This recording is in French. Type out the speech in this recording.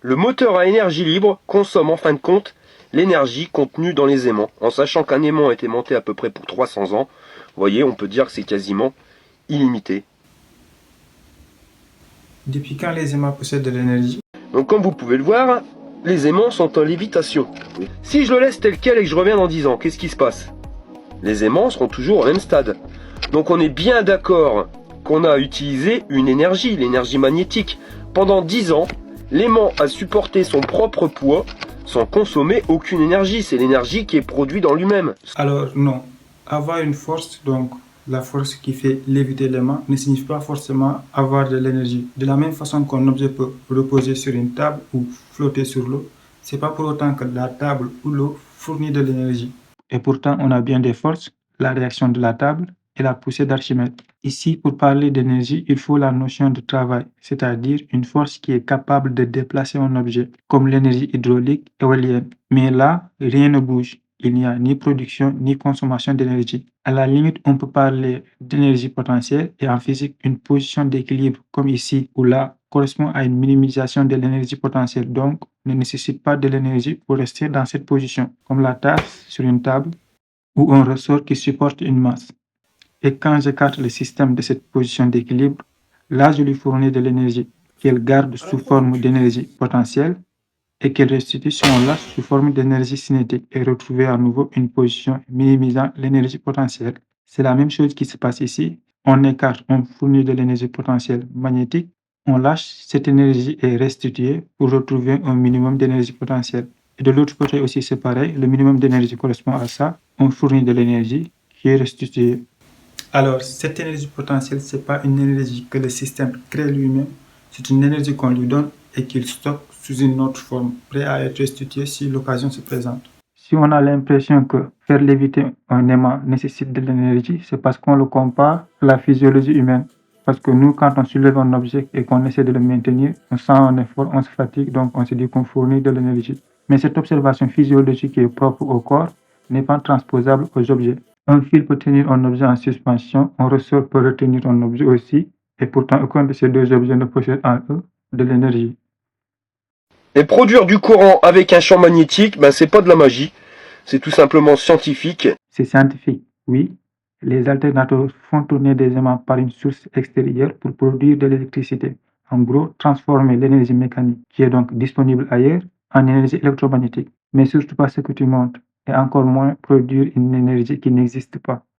Le moteur à énergie libre consomme en fin de compte l'énergie contenue dans les aimants. En sachant qu'un aimant est aimanté à peu près pour 300 ans, vous voyez, on peut dire que c'est quasiment illimité. Depuis quand les aimants possèdent de l'énergie? Donc comme vous pouvez le voir, les aimants sont en lévitation. Si je le laisse tel quel et que je reviens dans 10 ans, qu'est-ce qui se passe? Les aimants seront toujours au même stade. Donc on est bien d'accord qu'on a utilisé une énergie, l'énergie magnétique. Pendant 10 ans, l'aimant a supporté son propre poids sans consommer aucune énergie. C'est l'énergie qui est produite dans lui-même. Alors non, avoir une force, donc la force qui fait léviter l'aimant, ne signifie pas forcément avoir de l'énergie. De la même façon qu'un objet peut reposer sur une table ou flotter sur l'eau, c'est pas pour autant que la table ou l'eau fournit de l'énergie. Et pourtant, on a bien des forces, la réaction de la table et la poussée d'Archimède. Ici, pour parler d'énergie, il faut la notion de travail, c'est-à-dire une force qui est capable de déplacer un objet, comme l'énergie hydraulique éolienne. Mais là, rien ne bouge. Il n'y a ni production ni consommation d'énergie. À la limite, on peut parler d'énergie potentielle et en physique, une position d'équilibre comme ici ou là correspond à une minimisation de l'énergie potentielle, donc ne nécessite pas de l'énergie pour rester dans cette position, comme la tasse sur une table ou un ressort qui supporte une masse. Et quand j'écarte le système de cette position d'équilibre, là je lui fournis de l'énergie qu'elle garde sous forme d'énergie potentielle et qu'elle restitue si on lâche sous forme d'énergie cinétique et retrouver à nouveau une position minimisant l'énergie potentielle. C'est la même chose qui se passe ici. On écarte, on fournit de l'énergie potentielle magnétique, on lâche, cette énergie est restituée pour retrouver un minimum d'énergie potentielle. Et de l'autre côté aussi c'est pareil, le minimum d'énergie correspond à ça, on fournit de l'énergie qui est restituée. Alors, cette énergie potentielle, ce n'est pas une énergie que le système crée lui-même, c'est une énergie qu'on lui donne et qu'il stocke sous une autre forme, prêt à être restituée si l'occasion se présente. Si on a l'impression que faire léviter un aimant nécessite de l'énergie, c'est parce qu'on le compare à la physiologie humaine. Parce que nous, quand on soulève un objet et qu'on essaie de le maintenir, on sent un effort, on se fatigue, donc on se dit qu'on fournit de l'énergie. Mais cette observation physiologique qui est propre au corps n'est pas transposable aux objets. Un fil peut tenir un objet en suspension, un ressort peut retenir un objet aussi, et pourtant aucun de ces deux objets ne possède en eux de l'énergie. Et produire du courant avec un champ magnétique, ben c'est pas de la magie. C'est tout simplement scientifique. C'est scientifique, oui. Les alternateurs font tourner des aimants par une source extérieure pour produire de l'électricité. En gros, transformer l'énergie mécanique, qui est donc disponible ailleurs, en énergie électromagnétique. Mais surtout pas ce que tu montres, et encore moins produire une énergie qui n'existe pas.